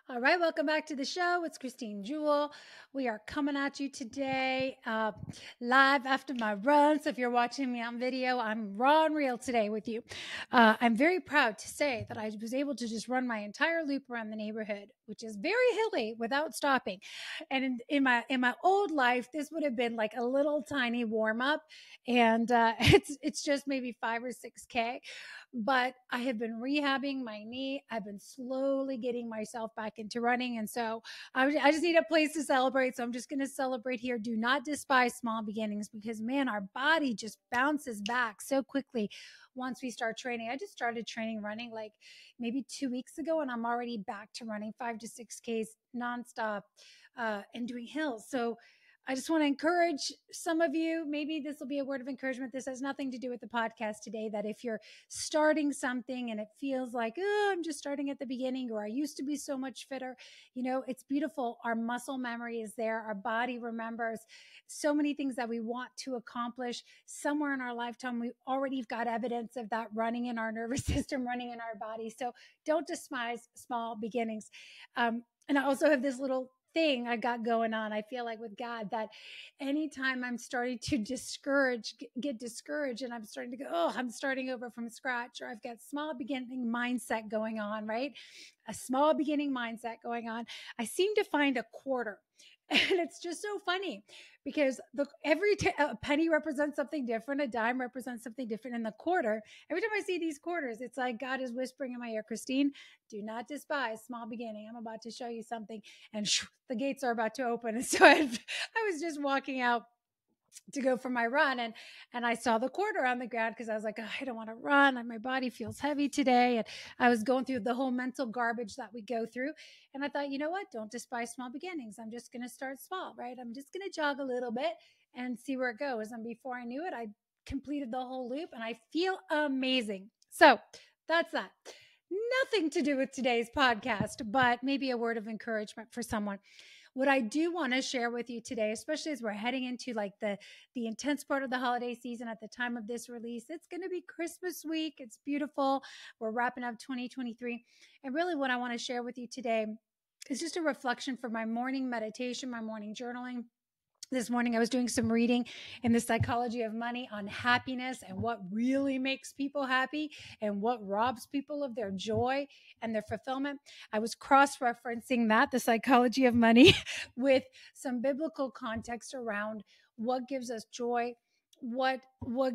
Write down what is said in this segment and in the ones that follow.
All right, welcome back to the show. It's Christine Jewell. We are coming at you today live after my run. So if you're watching me on video, I'm raw and real today with you. I'm very proud to say that I was able to just run my entire loop around the neighborhood, which is very hilly, without stopping. And in my old life, this would have been like a little tiny warm up, and it's just maybe 5 or 6K. But I have been rehabbing my knee. I've been slowly getting myself back into running. And so I just need a place to celebrate. So I'm just going to celebrate here. Do not despise small beginnings because, man, our body just bounces back so quickly once we start training. I just started training running like maybe 2 weeks ago, and I'm already back to running 5 to 6Ks nonstop and doing hills. So I just want to encourage some of you. Maybe this will be a word of encouragement. This has nothing to do with the podcast today. That if you're starting something and it feels like, oh, I'm just starting at the beginning, or I used to be so much fitter, it's beautiful. Our muscle memory is there. Our body remembers so many things that we want to accomplish somewhere in our lifetime. We already got evidence of that running in our nervous system, running in our body. So don't despise small beginnings. And I also have this little thing I got going on. I feel like with God that anytime I'm starting to get discouraged, and I'm starting to go, oh, I'm starting over from scratch, or I've got small beginning mindset going on, right? A small beginning mindset going on. I seem to find a quarter. And it's just so funny because a penny represents something different, a dime represents something different, and the quarter. Every time I see these quarters, it's like God is whispering in my ear, Christine, do not despise small beginning. I'm about to show you something, and the gates are about to open. And so I was just walking out to go for my run, and I saw the quarter on the ground because I was like, oh, I don't want to run. My body feels heavy today. And I was going through the whole mental garbage that we go through. And I thought, you know what? Don't despise small beginnings. I'm just going to start small, right? I'm just going to jog a little bit and see where it goes. And before I knew it, I completed the whole loop and I feel amazing. So that's that. Nothing to do with today's podcast, but maybe a word of encouragement for someone. What I do want to share with you today, especially as we're heading into like the intense part of the holiday season at the time of this release, it's going to be Christmas week. It's beautiful. We're wrapping up 2023. And really what I want to share with you today is just a reflection for my morning meditation, my morning journaling. This morning, I was doing some reading in the psychology of money on happiness and what really makes people happy and what robs people of their joy and their fulfillment. I was cross-referencing the psychology of money, with some biblical context around what gives us joy, what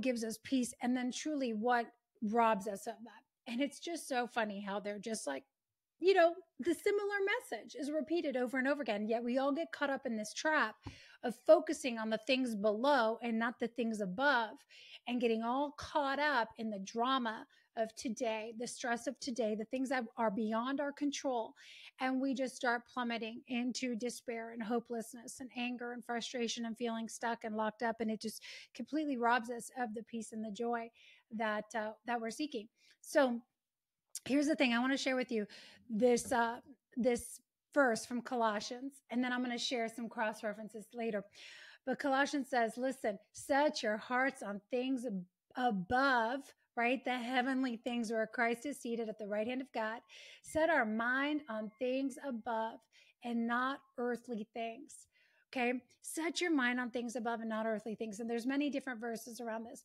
gives us peace, and then truly what robs us of that. And it's just so funny how they're just like, the similar message is repeated over and over again. Yet we all get caught up in this trap of focusing on the things below and not the things above, and getting all caught up in the drama of today, the stress of today, the things that are beyond our control. And we just start plummeting into despair and hopelessness and anger and frustration and feeling stuck and locked up. And it just completely robs us of the peace and the joy that we're seeking. So here's the thing I want to share with you, this verse from Colossians, and then I'm going to share some cross references later. But Colossians says, listen, set your hearts on things above, right? The heavenly things where Christ is seated at the right hand of God. Set our mind on things above and not earthly things. Okay. Set your mind on things above and not earthly things. And there's many different verses around this,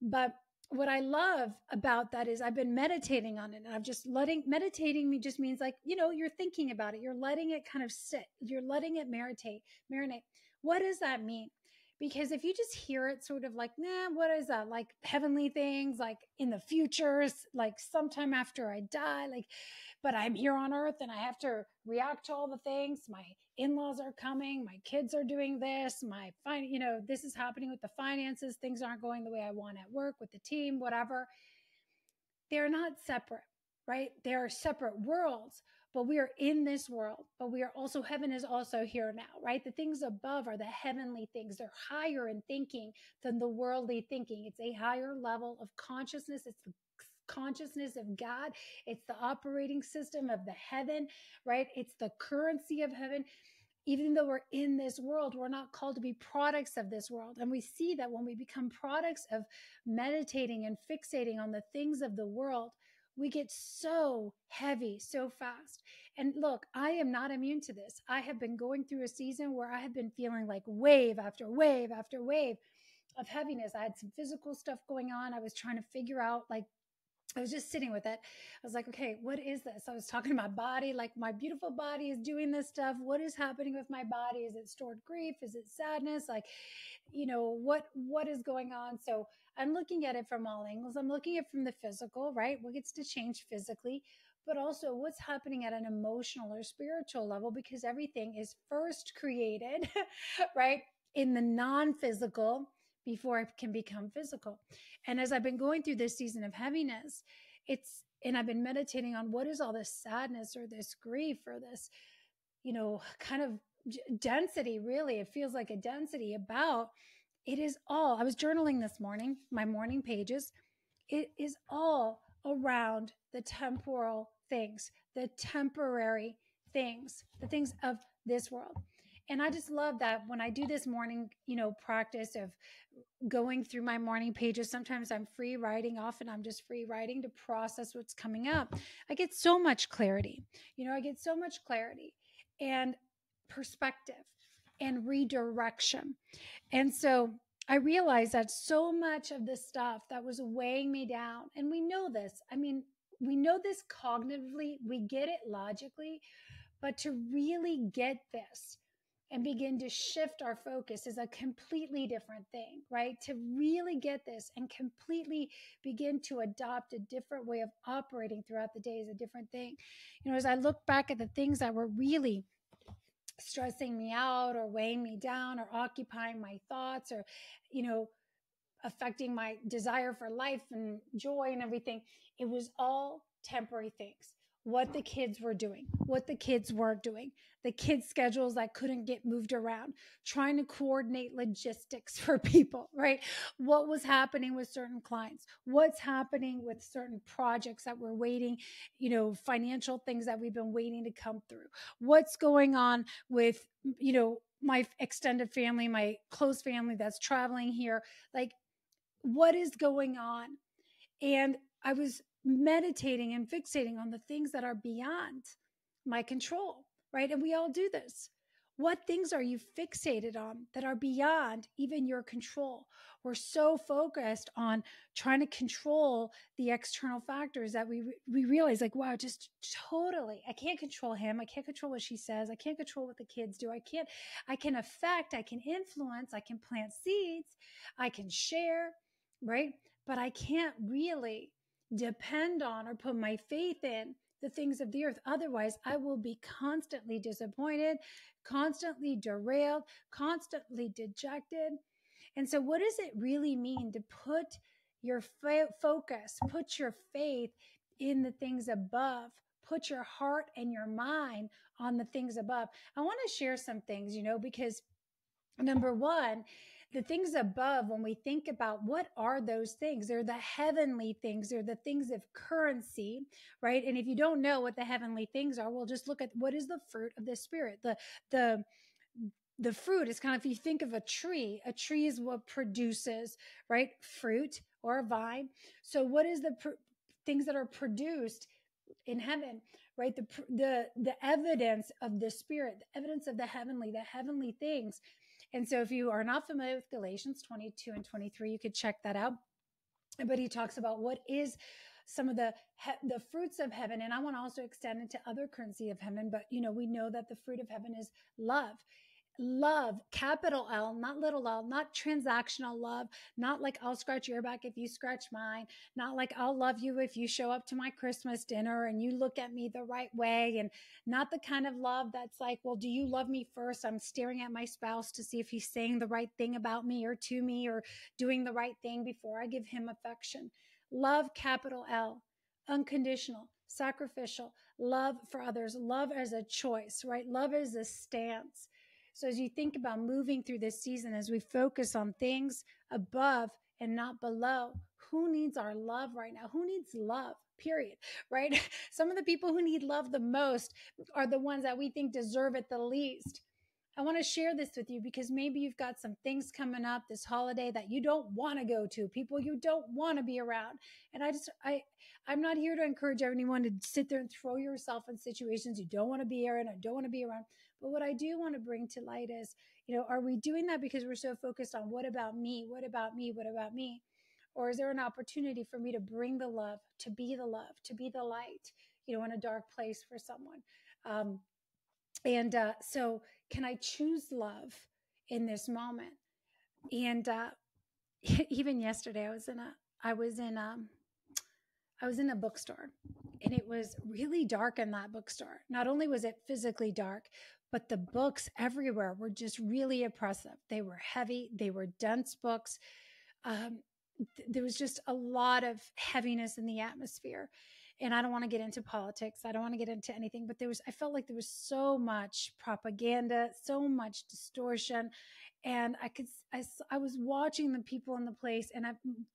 but what I love about that is I've been meditating on it, and I've just meditating just means like, you're thinking about it. You're letting it kind of sit. You're letting it marinate. What does that mean? Because if you just hear it sort of like, nah, what is that? Like heavenly things, like in the futures, like sometime after I die, like, but I'm here on earth and I have to react to all the things. My in-laws are coming. My kids are doing this. This is happening with the finances. Things aren't going the way I want at work with the team, whatever. They're not separate, right? They are separate worlds, but we are in this world, but we are also, heaven is also here now, right? The things above are the heavenly things. They're higher in thinking than the worldly thinking. It's a higher level of consciousness. It's the consciousness of God. It's the operating system of the heaven, right? It's the currency of heaven. Even though we're in this world, we're not called to be products of this world. And we see that when we become products of meditating and fixating on the things of the world, we get so heavy so fast. And look, I am not immune to this. I have been going through a season where I have been feeling like wave after wave after wave of heaviness. I had some physical stuff going on. I was trying to figure out, like, I was just sitting with it. I was like, okay, what is this? I was talking to my body, like, my beautiful body is doing this stuff. What is happening with my body? Is it stored grief? Is it sadness? Like, what is going on? So I'm looking at it from all angles. I'm looking at it from the physical, right? What gets to change physically, but also what's happening at an emotional or spiritual level, because everything is first created, right, in the non-physical before it can become physical. And as I've been going through this season of heaviness, and I've been meditating on what is all this sadness or this grief or this, kind of density, really. It feels like a density about it is all. I was journaling this morning, my morning pages. It is all around the temporal things, the temporary things, the things of this world. And I just love that when I do this morning, practice of going through my morning pages. Sometimes I'm free writing, often I'm just free writing to process what's coming up. I get so much clarity. I get so much clarity and perspective and redirection. And so I realized that so much of the stuff that was weighing me down, and we know this, we know this cognitively, we get it logically, but to really get this and begin to shift our focus is a completely different thing, right? To really get this and completely begin to adopt a different way of operating throughout the day is a different thing. As I look back at the things that were really stressing me out or weighing me down or occupying my thoughts or, affecting my desire for life and joy and everything, it was all temporary things. What the kids were doing, what the kids weren't doing, the kids' schedules that couldn't get moved around, trying to coordinate logistics for people, right? What was happening with certain clients, what's happening with certain projects that we're waiting, financial things that we've been waiting to come through, what's going on with, my extended family, my close family that's traveling here, like, what is going on? And I was meditating and fixating on the things that are beyond my control, right? And we all do this. What things are you fixated on that are beyond even your control? We're so focused on trying to control the external factors that we realize, like, wow, just totally, I can't control him. I can't control what she says. I can't control what the kids do. I can affect, I can influence, I can plant seeds, I can share, right? But I can't really depend on or put my faith in the things of the earth. Otherwise, I will be constantly disappointed, constantly derailed, constantly dejected. And so, what does it really mean to put your focus, put your faith in the things above? Put your heart and your mind on the things above. I want to share some things, because number one, the things above, when we think about what are those things, they're the heavenly things, they're the things of currency, right? And if you don't know what the heavenly things are, well, just look at what is the fruit of the spirit. The fruit is kind of, if you think of a tree is what produces, right, fruit or a vine. So what is the things that are produced in heaven, right? The evidence of the spirit, the evidence of the heavenly things. And so if you are not familiar with Galatians 22 and 23, you could check that out. But he talks about what is some of the fruits of heaven. And I want to also extend it to other currency of heaven. But, we know that the fruit of heaven is love. Love, capital L, not little l, not transactional love, not like I'll scratch your back if you scratch mine, not like I'll love you if you show up to my Christmas dinner and you look at me the right way, and not the kind of love that's like, well, do you love me first? I'm staring at my spouse to see if he's saying the right thing about me or to me or doing the right thing before I give him affection. Love, capital L, unconditional, sacrificial, love for others, love as a choice, right? Love as a stance. So as you think about moving through this season, as we focus on things above and not below, who needs our love right now? Who needs love? Period. Right? Some of the people who need love the most are the ones that we think deserve it the least. I want to share this with you because maybe you've got some things coming up this holiday that you don't want to go to, people you don't want to be around. And I'm not here to encourage anyone to sit there and throw yourself in situations you don't want to be in or don't want to be around. But what I do want to bring to light is, are we doing that because we're so focused on what about me? What about me? What about me? Or is there an opportunity for me to bring the love, to be the light, in a dark place for someone? So can I choose love in this moment? And even yesterday, I was in I was in a bookstore, and it was really dark in that bookstore. Not only was it physically dark, but the books everywhere were just really oppressive. They were heavy, they were dense books. Um, there was just a lot of heaviness in the atmosphere. And I don't want to get into politics. I don't want to get into anything, but I felt like there was so much propaganda, so much distortion. And I was watching the people in the place, and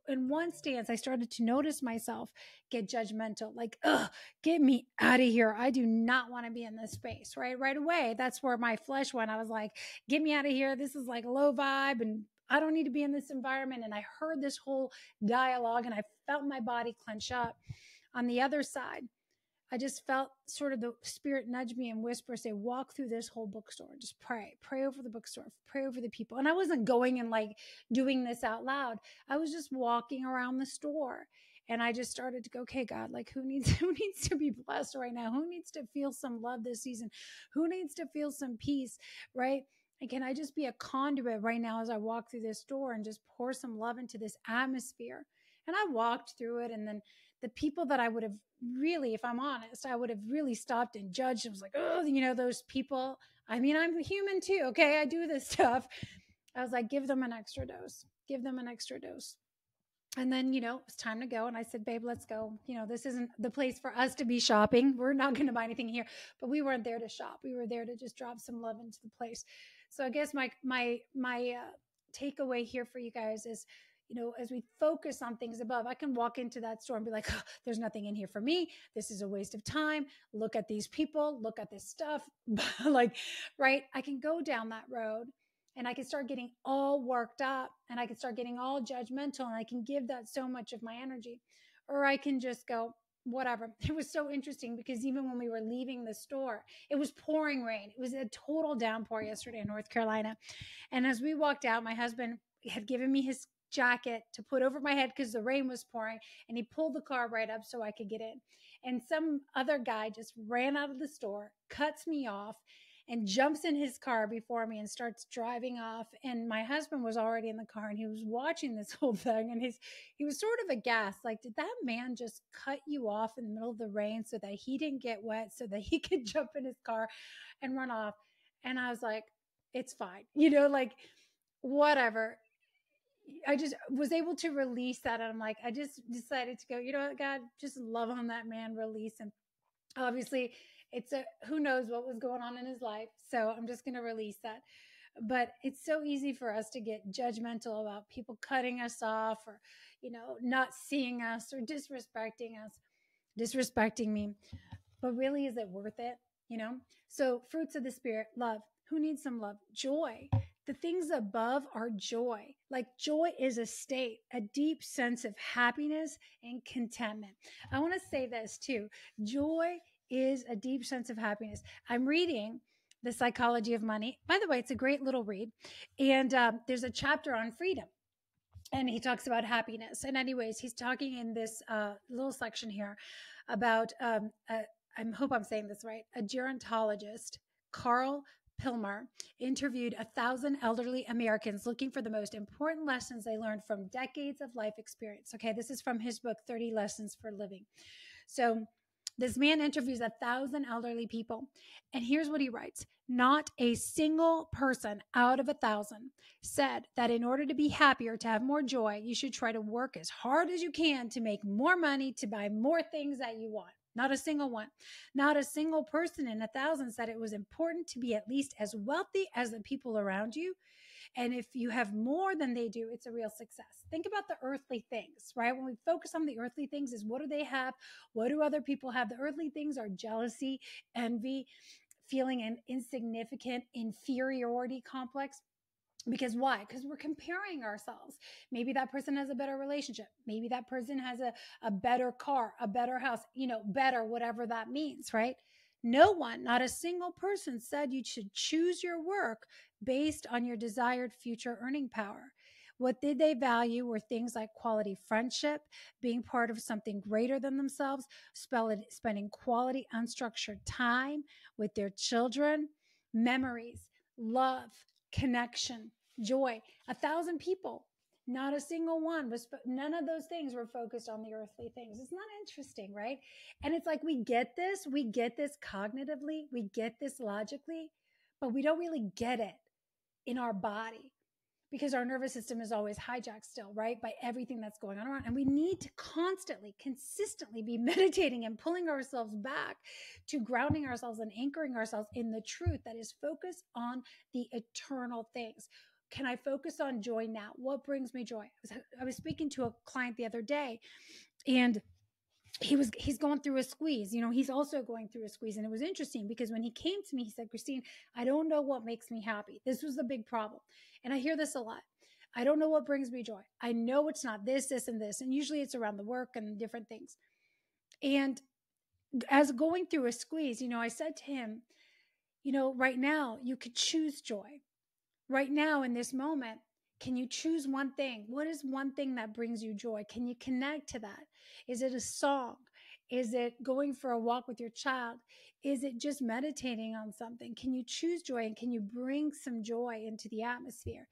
in one stance, I started to notice myself get judgmental, like, ugh, get me out of here. I do not want to be in this space, right? Right away. That's where my flesh went. I was like, get me out of here. This is like low vibe, and I don't need to be in this environment. And I heard this whole dialogue, and I felt my body clench up. On the other side, I just felt sort of the spirit nudge me and whisper, say, walk through this whole bookstore. Just pray over the bookstore, pray over the people. And I wasn't going and like doing this out loud. I was just walking around the store. And I just started to go, okay, God, like who needs to be blessed right now? Who needs to feel some love this season? Who needs to feel some peace, right? And can I just be a conduit right now as I walk through this door and just pour some love into this atmosphere? And I walked through it, and then the people that I would have really, if I'm honest, I would have really stopped and judged. It was like, oh, those people. I mean, I'm human too. Okay. I do this stuff. I was like, give them an extra dose. Give them an extra dose. And then, it was time to go. And I said, babe, let's go. This isn't the place for us to be shopping. We're not going to buy anything here. But we weren't there to shop. We were there to just drop some love into the place. So I guess my takeaway here for you guys is, as we focus on things above, I can walk into that store and be like, oh, there's nothing in here for me. This is a waste of time. Look at these people, look at this stuff. Like, right. I can go down that road, and I can start getting all worked up, and I can start getting all judgmental, and I can give that so much of my energy. Or I can just go, whatever. It was so interesting because even when we were leaving the store, it was pouring rain. It was a total downpour yesterday in North Carolina. And as we walked out, my husband had given me his jacket to put over my head because the rain was pouring, and he pulled the car right up so I could get in. And some other guy just ran out of the store, cuts me off, and jumps in his car before me and starts driving off. And my husband was already in the car, and he was watching this whole thing, and he was sort of aghast, like, did that man just cut you off in the middle of the rain so that he didn't get wet, so that he could jump in his car and run off? And I was like, it's fine, like, whatever. I just was able to release that. And I'm like, I just decided to go, you know what, God, just love on that man, release him. Obviously, who knows what was going on in his life. So I'm just going to release that. But it's so easy for us to get judgmental about people cutting us off, or, not seeing us, or disrespecting me. But really, is it worth it? So fruits of the spirit, love. Who needs some love? Joy. The things above are joy. Like, joy is a state, a deep sense of happiness and contentment. I want to say this too. Joy is a deep sense of happiness. I'm reading The Psychology of Money. By the way, it's a great little read. And there's a chapter on freedom, and he talks about happiness. And anyways, he's talking in this little section here about I hope I'm saying this right, a gerontologist, Carl Pilmer, interviewed 1,000 elderly Americans looking for the most important lessons they learned from decades of life experience. Okay, this is from his book, 30 Lessons for Living. So this man interviews 1,000 elderly people, and here's what he writes. Not a single person out of 1,000 said that in order to be happier, to have more joy, you should try to work as hard as you can to make more money, to buy more things that you want. Not a single one. Not a single person in 1,000 said it was important to be at least as wealthy as the people around you. And if you have more than they do, it's a real success. Think about the earthly things, right? When we focus on the earthly things, is what do they have? What do other people have? The earthly things are jealousy, envy, feeling an insignificant inferiority complex. Because why? Because we're comparing ourselves. Maybe that person has a better relationship. Maybe that person has a better car, a better house, better, whatever that means, right? No one, not a single person said you should choose your work based on your desired future earning power. What did they value were things like quality friendship, being part of something greater than themselves, spending quality, unstructured time with their children, memories, love, connection, joy. 1,000 people, not a single one was, none of those things were focused on the earthly things. It's not interesting, right? And it's like we get this cognitively, we get this logically, but we don't really get it in our body because our nervous system is always hijacked still, right? By everything that's going on around. And we need to constantly, consistently be meditating and pulling ourselves back to grounding ourselves and anchoring ourselves in the truth that is focused on the eternal things. Can I focus on joy now? What brings me joy? I was speaking to a client the other day, and he's going through a squeeze. He's also going through a squeeze. And it was interesting because when he came to me, he said, Christine, I don't know what makes me happy. This was the big problem. And I hear this a lot. I don't know what brings me joy. I know it's not this, this, and this. And usually it's around the work and different things. And as going through a squeeze, I said to him, right now you could choose joy. Right now in this moment, can you choose one thing? What is one thing that brings you joy? Can you connect to that? Is it a song? Is it going for a walk with your child? Is it just meditating on something? Can you choose joy, and can you bring some joy into the atmosphere?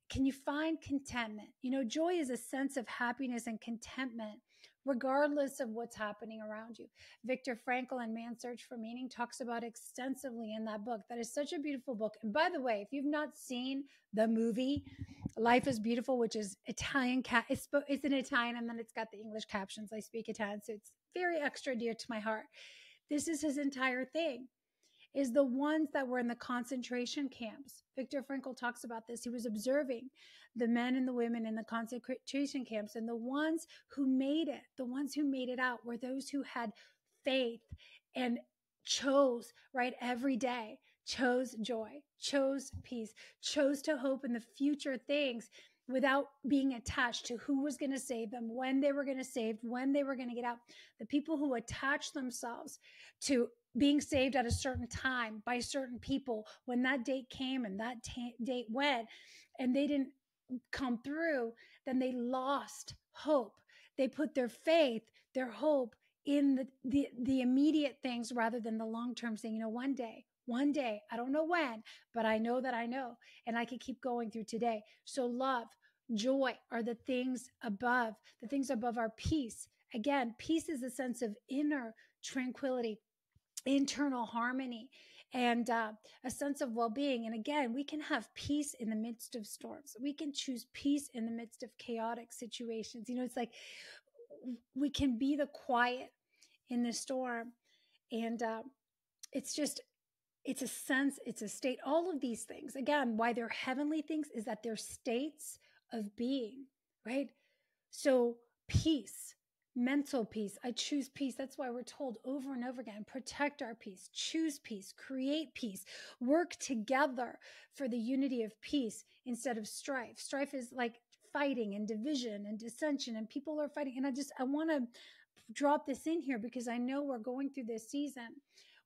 Can you find contentment? Joy is a sense of happiness and contentment regardless of what's happening around you. Viktor Frankl in Man's Search for Meaning talks about extensively in that book. That is such a beautiful book. And by the way, if you've not seen the movie Life is Beautiful, which is Italian, it's in Italian, and then it's got the English captions. I speak Italian, so it's very extra dear to my heart. This is his entire thing, is the ones that were in the concentration camps. Viktor Frankl talks about this. He was observing the men and the women in the concentration camps, and the ones who made it out were those who had faith and chose, right, every day, chose joy, chose peace, chose to hope in the future things without being attached to who was going to save them, when they were going to save, when they were going to get out. The people who attached themselves to being saved at a certain time by certain people, when that date came and that date went and they didn't come through, then they lost hope. They put their faith, their hope in the immediate things rather than the long-term, saying, one day, I don't know when, but I know that I know, and I can keep going through today. So love, joy are the things above our peace. Again, peace is a sense of inner tranquility, internal harmony, and a sense of well-being. And again, we can have peace in the midst of storms. We can choose peace in the midst of chaotic situations. It's like we can be the quiet in the storm. And it's a sense, it's a state. All of these things, again, why they're heavenly things is that they're states of being, right? So peace, mental peace. I choose peace. That's why we're told over and over again, protect our peace, choose peace, create peace, work together for the unity of peace instead of strife. Strife is like fighting and division and dissension, and people are fighting. And I want to drop this in here because I know we're going through this season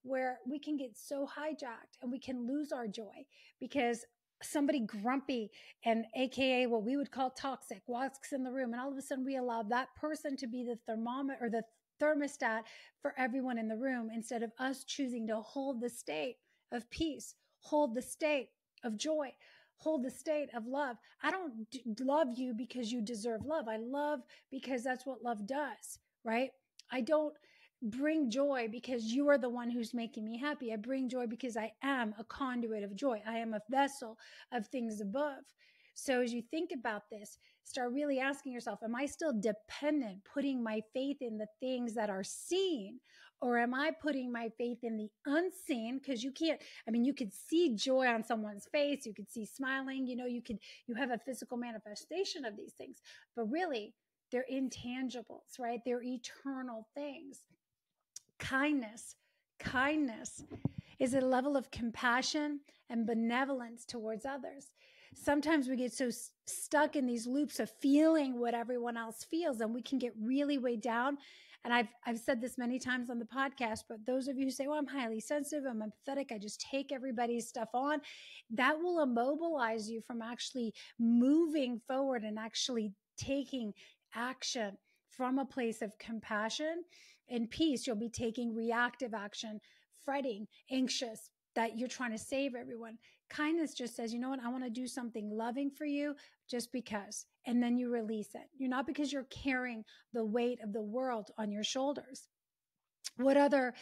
where we can get so hijacked and we can lose our joy because somebody grumpy and AKA what we would call toxic walks in the room, and all of a sudden we allow that person to be the thermometer or the thermostat for everyone in the room instead of us choosing to hold the state of peace, hold the state of joy, hold the state of love. I don't love you because you deserve love. I love because that's what love does, right? I don't bring joy because you are the one who's making me happy. I bring joy because I am a conduit of joy. I am a vessel of things above. So as you think about this, start really asking yourself, am I still dependent, putting my faith in the things that are seen? Or am I putting my faith in the unseen? Because you could see joy on someone's face. You could see smiling, you have a physical manifestation of these things, but really they're intangibles, right? They're eternal things. Kindness Is it a level of compassion and benevolence towards others? Sometimes we get so stuck in these loops of feeling what everyone else feels, and we can get really weighed down. And I've said this many times on the podcast, but those of you who say, well, I'm highly sensitive, I'm empathetic, I just take everybody's stuff on, that will immobilize you from actually moving forward and actually taking action from a place of compassion and peace. You'll be taking reactive action, fretting, anxious, that you're trying to save everyone. Kindness just says, you know what, I want to do something loving for you just because. And then you release it. You're not because you're carrying the weight of the world on your shoulders. What other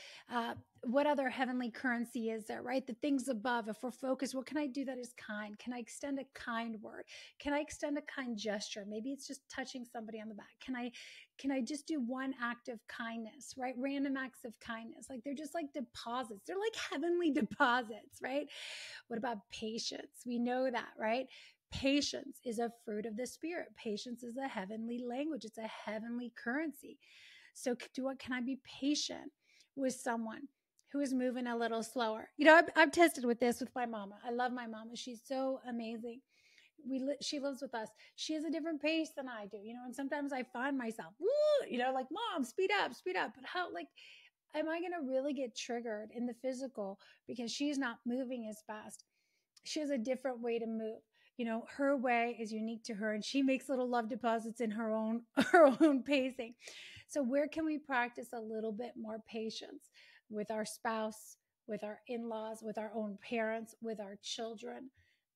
heavenly currency is there, right? The things above. If we're focused, what can I do that is kind? Can I extend a kind word? Can I extend a kind gesture? Maybe it's just touching somebody on the back. Can I just do one act of kindness, right? Random acts of kindness. Like they're just like deposits. They're like heavenly deposits, right? What about patience? We know that, right? Patience is a fruit of the spirit. Patience is a heavenly language. It's a heavenly currency. So can I be patient with someone who is moving a little slower? You know, I've tested with this with my mama. I love my mama. She's so amazing. She lives with us. She has a different pace than I do, you know, and sometimes I find myself, you know, like, Mom, speed up. But how, like, am I going to really get triggered in the physical because she's not moving as fast? She has a different way to move. You know, her way is unique to her, and she makes little love deposits in her own pacing. So where can we practice a little bit more patience with our spouse, with our in-laws, with our own parents, with our children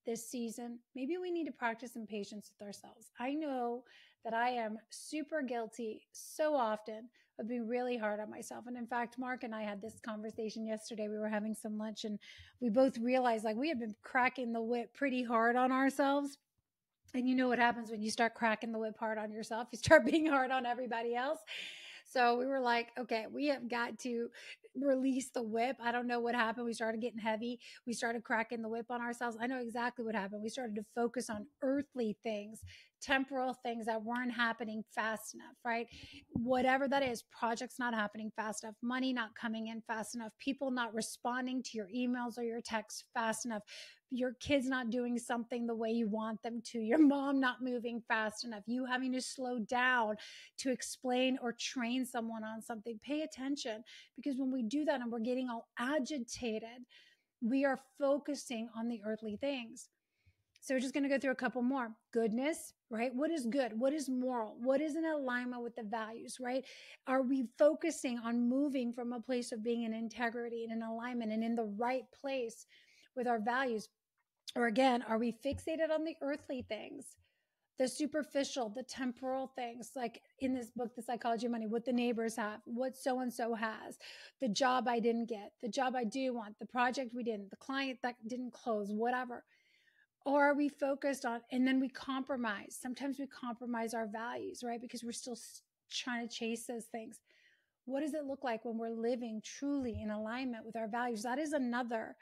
this season? Maybe we need to practice some patience with ourselves. I know that I am super guilty so often of being really hard on myself. And in fact, Mark and I had this conversation yesterday. We were having some lunch and we both realized like we had been cracking the whip pretty hard on ourselves. And you know what happens when you start cracking the whip hard on yourself? You start being hard on everybody else. So we were like, okay, we have got to release the whip. I don't know what happened. We started getting heavy. We started cracking the whip on ourselves. I know exactly what happened. We started to focus on earthly things, temporal things that weren't happening fast enough, right? Whatever that is, projects not happening fast enough, money not coming in fast enough, people not responding to your emails or your texts fast enough, your kids not doing something the way you want them to, your mom not moving fast enough, you having to slow down to explain or train someone on something. Pay attention, because when we do that and we're getting all agitated, we are focusing on the earthly things. So we're just going to go through a couple more. Goodness, right? What is good? What is moral? What is in alignment with the values, right? Are we focusing on moving from a place of being in integrity and in alignment and in the right place with our values? Or again, are we fixated on the earthly things, the superficial, the temporal things, like in this book, The Psychology of Money, what the neighbors have, what so-and-so has, the job I didn't get, the job I do want, the project we didn't, the client that didn't close, whatever? Or are we focused on, and then we compromise. Sometimes we compromise our values, right? Because we're still trying to chase those things. What does it look like when we're living truly in alignment with our values? That is another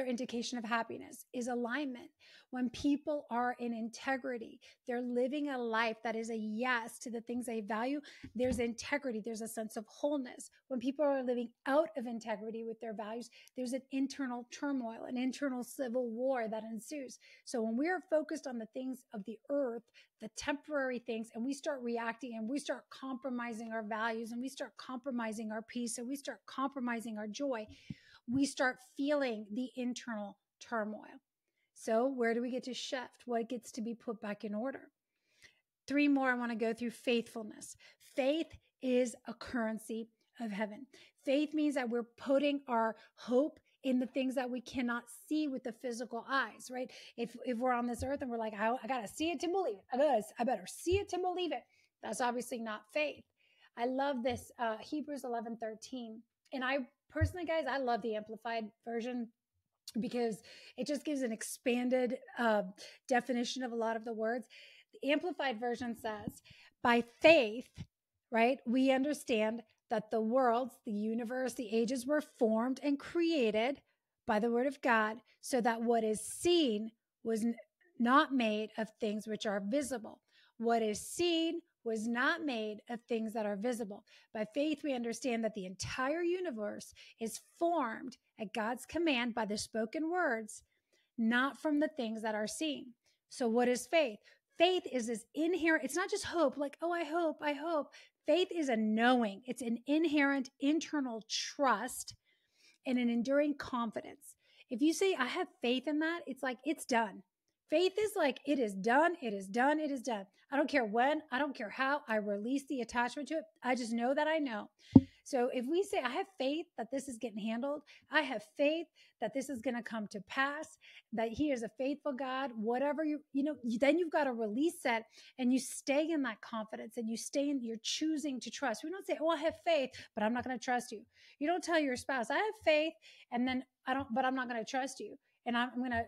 indication of happiness, is alignment. When people are in integrity, they're living a life that is a yes to the things they value. There's integrity. There's a sense of wholeness. When people are living out of integrity with their values, there's an internal turmoil, an internal civil war that ensues. So when we are focused on the things of the earth, the temporary things, and we start reacting and we start compromising our values and we start compromising our peace and we start compromising our joy, we start feeling the internal turmoil. So where do we get to shift? What gets to be put back in order? 3 more I want to go through. Faithfulness. Faith is a currency of heaven. Faith means that we're putting our hope in the things that we cannot see with the physical eyes, right? If we're on this earth and we're like, I got to see it to believe it. I better see it to believe it. That's obviously not faith. I love this Hebrews 11:13. And I personally, guys, I love the Amplified version because it just gives an expanded definition of a lot of the words. The Amplified version says, by faith, right, we understand that the worlds, the universe, the ages were formed and created by the word of God, so that what is seen was not made of things which are visible. What is seen was not made of things that are visible. By faith, we understand that the entire universe is formed at God's command by the spoken words, not from the things that are seen. So, what is faith? Faith is this inherent, it's not just hope, like, oh, I hope, I hope. Faith is a knowing, it's an inherent internal trust and an enduring confidence. If you say, I have faith in that, it's like, it's done. Faith is like, it is done, it is done, it is done. I don't care when, I don't care how, I release the attachment to it. I just know that I know. So if we say, I have faith that this is getting handled, I have faith that this is going to come to pass, that he is a faithful God, whatever then you've got to release that and you stay in that confidence and you're choosing to trust. We don't say, oh, I have faith, but I'm not going to trust you. You don't tell your spouse, I have faith, and then but I'm not going to trust you. And I'm going to,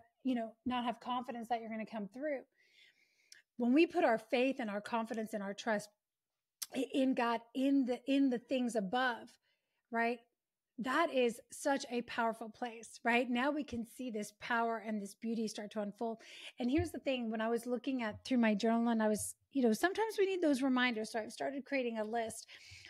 not have confidence that you're going to come through. When we put our faith and our confidence and our trust in God, in the things above, right? That is such a powerful place, right? Now we can see this power and this beauty start to unfold. And here's the thing, when I was looking at through my journal and I was, sometimes we need those reminders. So I've started creating a list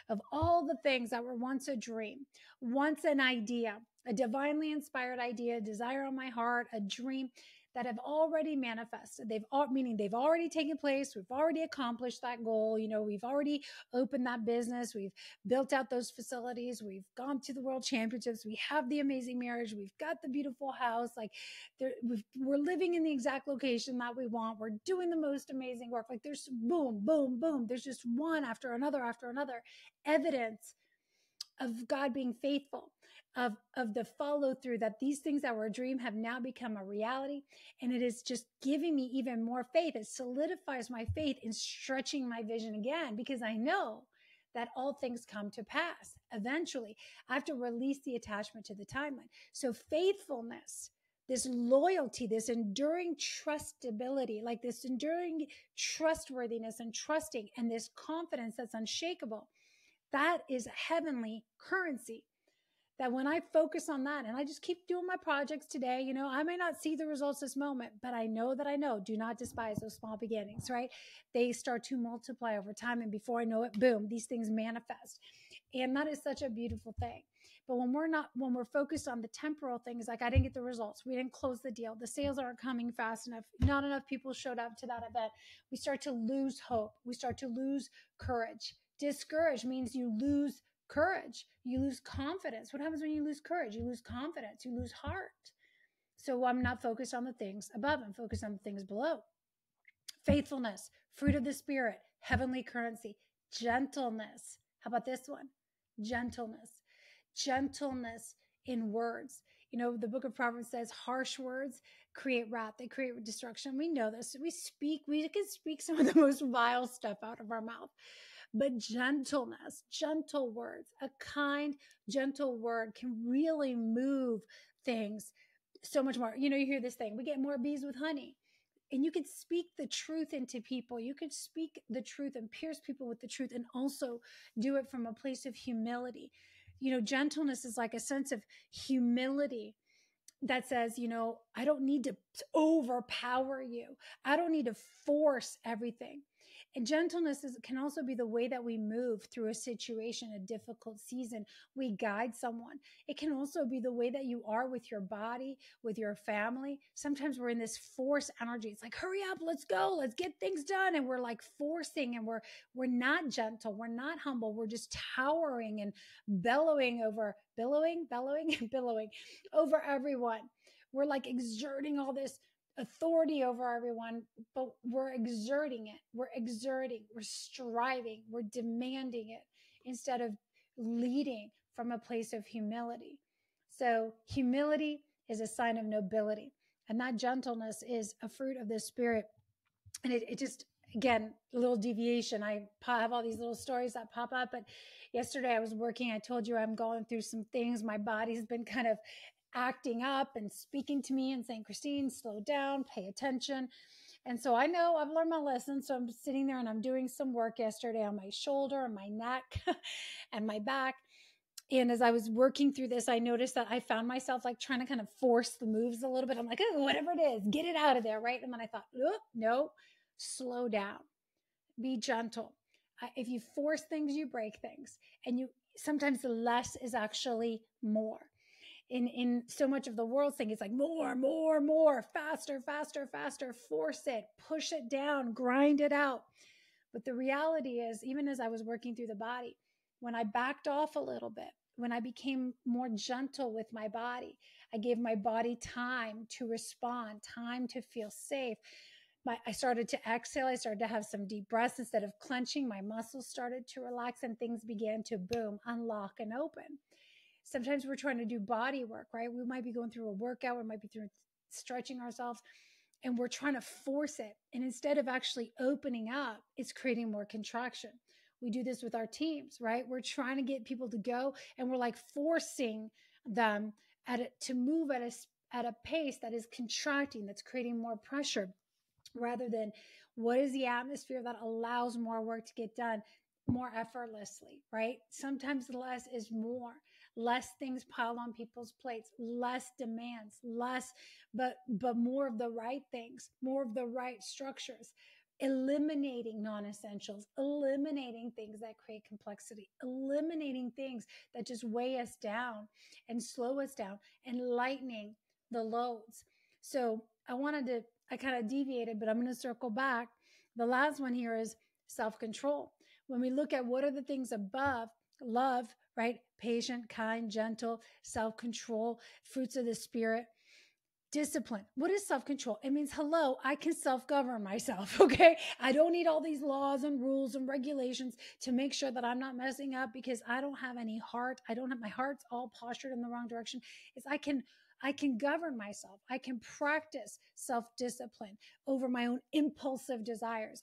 of all the things that were once a dream, once an idea, a divinely inspired idea, a desire on my heart, a dream that have already manifested. Meaning they've already taken place. We've already accomplished that goal. We've already opened that business. We've built out those facilities. We've gone to the world championships. We have the amazing marriage. We've got the beautiful house. Like we're living in the exact location that we want. We're doing the most amazing work. Like there's boom, boom, boom. There's just one after another evidence of God being faithful, of the follow through, that these things that were a dream have now become a reality. And it is just giving me even more faith. It solidifies my faith in stretching my vision again, because I know that all things come to pass eventually. I have to release the attachment to the timeline. So faithfulness, this loyalty, this enduring trustability, like this enduring trustworthiness and trusting, and this confidence that's unshakable, that is heavenly currency. That when I focus on that and I just keep doing my projects today, I may not see the results this moment, but I know that I know. Do not despise those small beginnings, right? They start to multiply over time. And before I know it, boom, these things manifest. And that is such a beautiful thing. But when we're focused on the temporal things, like I didn't get the results, we didn't close the deal, the sales aren't coming fast enough, not enough people showed up to that event, we start to lose hope. We start to lose courage. Discouraged means you lose courage. You lose confidence. What happens when you lose courage? You lose confidence. You lose heart. So I'm not focused on the things above. I'm focused on the things below. Faithfulness, fruit of the Spirit, heavenly currency, gentleness. How about this one? Gentleness. Gentleness in words. The book of Proverbs says harsh words create wrath. They create destruction. We know this. We can speak some of the most vile stuff out of our mouth. But gentleness, gentle words, a kind, gentle word can really move things so much more. You hear this thing, we get more bees with honey. And you could speak the truth into people. You could speak the truth and pierce people with the truth, and also do it from a place of humility. Gentleness is like a sense of humility that says, I don't need to overpower you. I don't need to force everything. And gentleness can also be the way that we move through a situation, a difficult season. We guide someone. It can also be the way that you are with your body, with your family. Sometimes we're in this force energy. It's like, hurry up, let's go, let's get things done. And we're like forcing, and we're not gentle. We're not humble. We're just towering and billowing over everyone. We're like exerting all this authority over everyone, but we're exerting it. We're striving, we're demanding it instead of leading from a place of humility. So humility is a sign of nobility, and that gentleness is a fruit of the Spirit. And it just, again, a little deviation. I have all these little stories that pop up, but yesterday I was working. I told you I'm going through some things. My body's been kind of acting up and speaking to me and saying, Christine, slow down, pay attention. And so I know I've learned my lesson. So I'm sitting there and I'm doing some work yesterday on my shoulder and my neck and my back. And as I was working through this, I noticed that I found myself like trying to kind of force the moves a little bit. I'm like, oh, whatever it is, get it out of there, right? And then I thought, oh, no, slow down, be gentle. If you force things, you break things. And you sometimes the less is actually more. In so much of the world thing, it's like more, faster, faster, faster, force it, push it down, grind it out. But the reality is, even as I was working through the body, when I backed off a little bit, when I became more gentle with my body, I gave my body time to respond, time to feel safe. I started to exhale. I started to have some deep breaths. Instead of clenching, my muscles started to relax and things began to boom, unlock, and open. Sometimes we're trying to do body work, right? We might be going through a workout, we might be through stretching ourselves, and we're trying to force it. And instead of actually opening up, it's creating more contraction. We do this with our teams, right? We're trying to get people to go, and we're like forcing them to move at a pace that is contracting, that's creating more pressure, rather than what is the atmosphere that allows more work to get done more effortlessly, right? Sometimes less is more. Less things piled on people's plates, less demands, less, but more of the right things, more of the right structures, eliminating non-essentials, eliminating things that create complexity, eliminating things that just weigh us down and slow us down, and lightening the loads. So I kind of deviated, but I'm going to circle back. The last one here is self-control. When we look at what are the things above, love, right? Patient, kind, gentle, self-control, fruits of the spirit, discipline. What is self-control? It means, hello, I can self-govern myself. Okay. I don't need all these laws and rules and regulations to make sure that I'm not messing up, because I don't have any heart. I don't have, my heart's all postured in the wrong direction. It's I can govern myself. I can practice self-discipline over my own impulsive desires.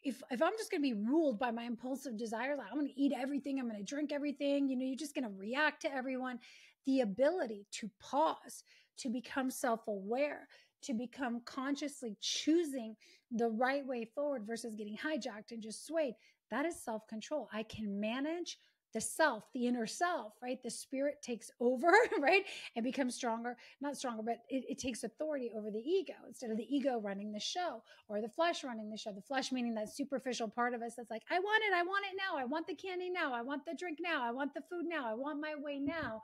If I'm just going to be ruled by my impulsive desires, like I'm going to eat everything, I'm going to drink everything, you're just going to react to everyone. The ability to pause, to become self-aware, to become consciously choosing the right way forward versus getting hijacked and just swayed, that is self-control. I can manage the self, the inner self, right? The spirit takes over, right? And becomes stronger, not stronger, but it takes authority over the ego instead of the ego running the show or the flesh running the show. The flesh meaning that superficial part of us that's like, I want it now. I want the candy now. I want the drink now. I want the food now. I want my way now,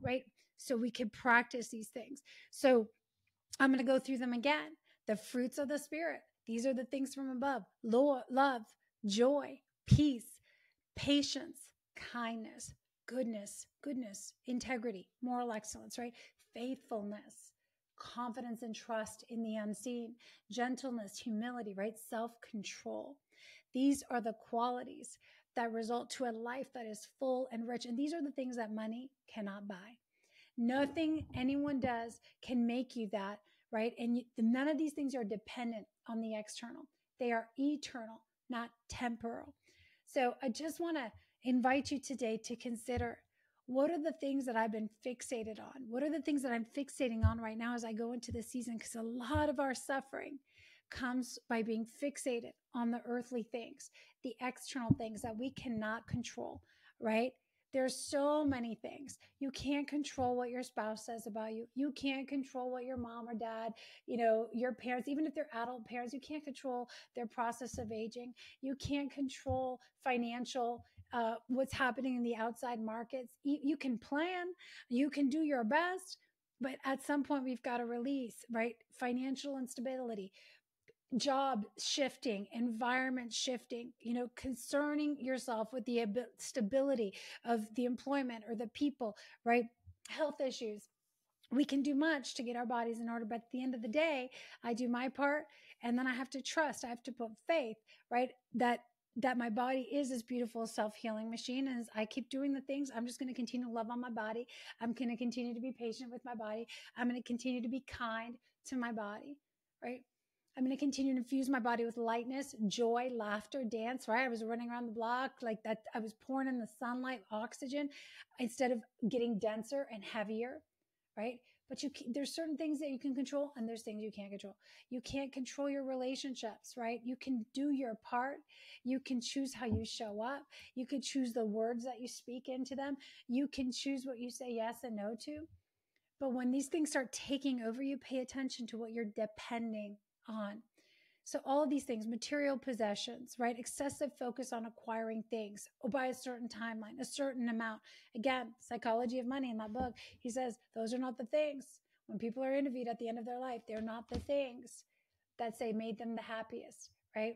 right? So we can practice these things. So I'm going to go through them again. The fruits of the spirit. These are the things from above: love, joy, peace, patience, kindness, goodness, integrity, moral excellence, right? Faithfulness, confidence and trust in the unseen, gentleness, humility, right? Self-control. These are the qualities that result to a life that is full and rich. And these are the things that money cannot buy. Nothing anyone does can make you that, right? And none of these things are dependent on the external. They are eternal, not temporal. So I just want to invite you today to consider, what are the things that I've been fixated on? What are the things that I'm fixating on right now as I go into this season? Because a lot of our suffering comes by being fixated on the earthly things, the external things that we cannot control, right? There's so many things. You can't control what your spouse says about you. You can't control what your mom or dad, your parents, even if they're adult parents, you can't control their process of aging. You can't control financial, what's happening in the outside markets. You can plan, you can do your best, but at some point we've got to release, right? Financial instability, job shifting, environment shifting, concerning yourself with the stability of the employment or the people, right? Health issues. We can do much to get our bodies in order, but at the end of the day, I do my part, and then I have to trust, I have to put faith, right? That my body is this beautiful self-healing machine. And as I keep doing the things, I'm just going to continue to love on my body. I'm going to continue to be patient with my body. I'm going to continue to be kind to my body, right? I'm going to continue to infuse my body with lightness, joy, laughter, dance, right? I was running around the block like that. I was pouring in the sunlight, oxygen, instead of getting denser and heavier, right? But there's certain things that you can control, and there's things you can't control. You can't control your relationships, right? You can do your part. You can choose how you show up. You can choose the words that you speak into them. You can choose what you say yes and no to. But when these things start taking over you, pay attention to what you're depending on. So all of these things, material possessions, right? Excessive focus on acquiring things or by a certain timeline, a certain amount. Again, Psychology of Money in that book, he says those are not the things. When people are interviewed at the end of their life, they're not the things that say made them the happiest, right?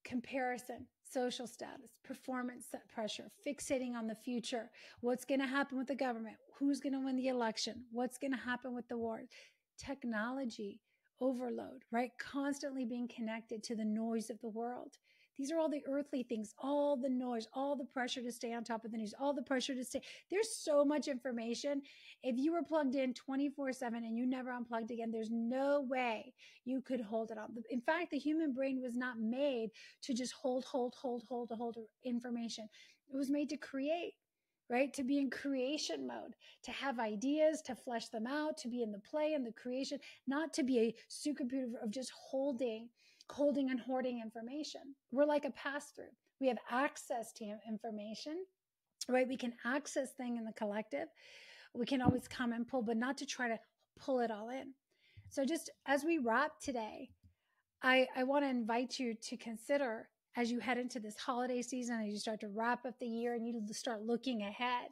Comparison, social status, performance pressure, fixating on the future, what's going to happen with the government, who's going to win the election, what's going to happen with the war, technology overload, right? Constantly being connected to the noise of the world. These are all the earthly things, all the noise, all the pressure to stay on top of the news, all the pressure to stay. There's so much information. If you were plugged in 24/7 and you never unplugged again, there's no way you could hold it on. In fact, the human brain was not made to just hold information. It was made to create, right? To be in creation mode, to have ideas, to flesh them out, to be in the play and the creation, not to be a supercomputer of just holding and hoarding information. We're like a pass through. We have access to information, right? We can access things in the collective. We can always come and pull, but not to try to pull it all in. So just as we wrap today, I want to invite you to consider as you head into this holiday season, as you start to wrap up the year and you start looking ahead,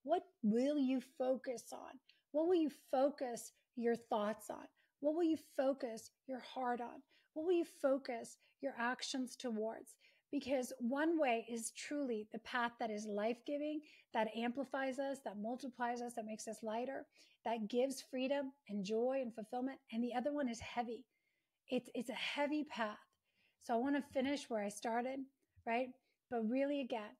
what will you focus on? What will you focus your thoughts on? What will you focus your heart on? What will you focus your actions towards? Because one way is truly the path that is life-giving, that amplifies us, that multiplies us, that makes us lighter, that gives freedom and joy and fulfillment. And the other one is heavy. It's a heavy path. So I want to finish where I started, right? But really, again,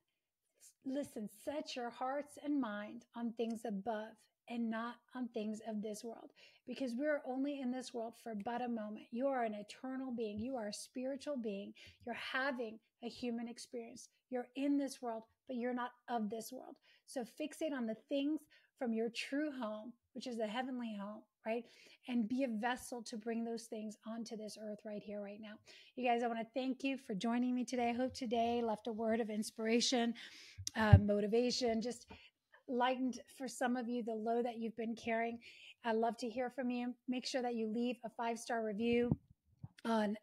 listen, set your hearts and mind on things above and not on things of this world, because we're only in this world for but a moment. You are an eternal being. You are a spiritual being. You're having a human experience. You're in this world, but you're not of this world. So fixate on the things from your true home, which is the heavenly home, right? And be a vessel to bring those things onto this earth right here, right now. You guys, I want to thank you for joining me today. I hope today left a word of inspiration, motivation, just lightened for some of you the load that you've been carrying. I'd love to hear from you. Make sure that you leave a 5-star review on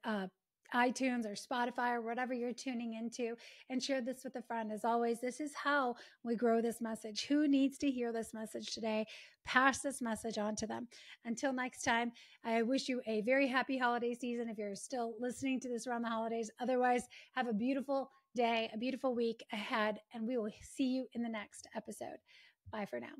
iTunes or Spotify or whatever you're tuning into, and share this with a friend. As always, this is how we grow this message. Who needs to hear this message today? Pass this message on to them. Until next time, I wish you a very happy holiday season if you're still listening to this around the holidays. Otherwise, have a beautiful day, a beautiful week ahead, and we will see you in the next episode. Bye for now.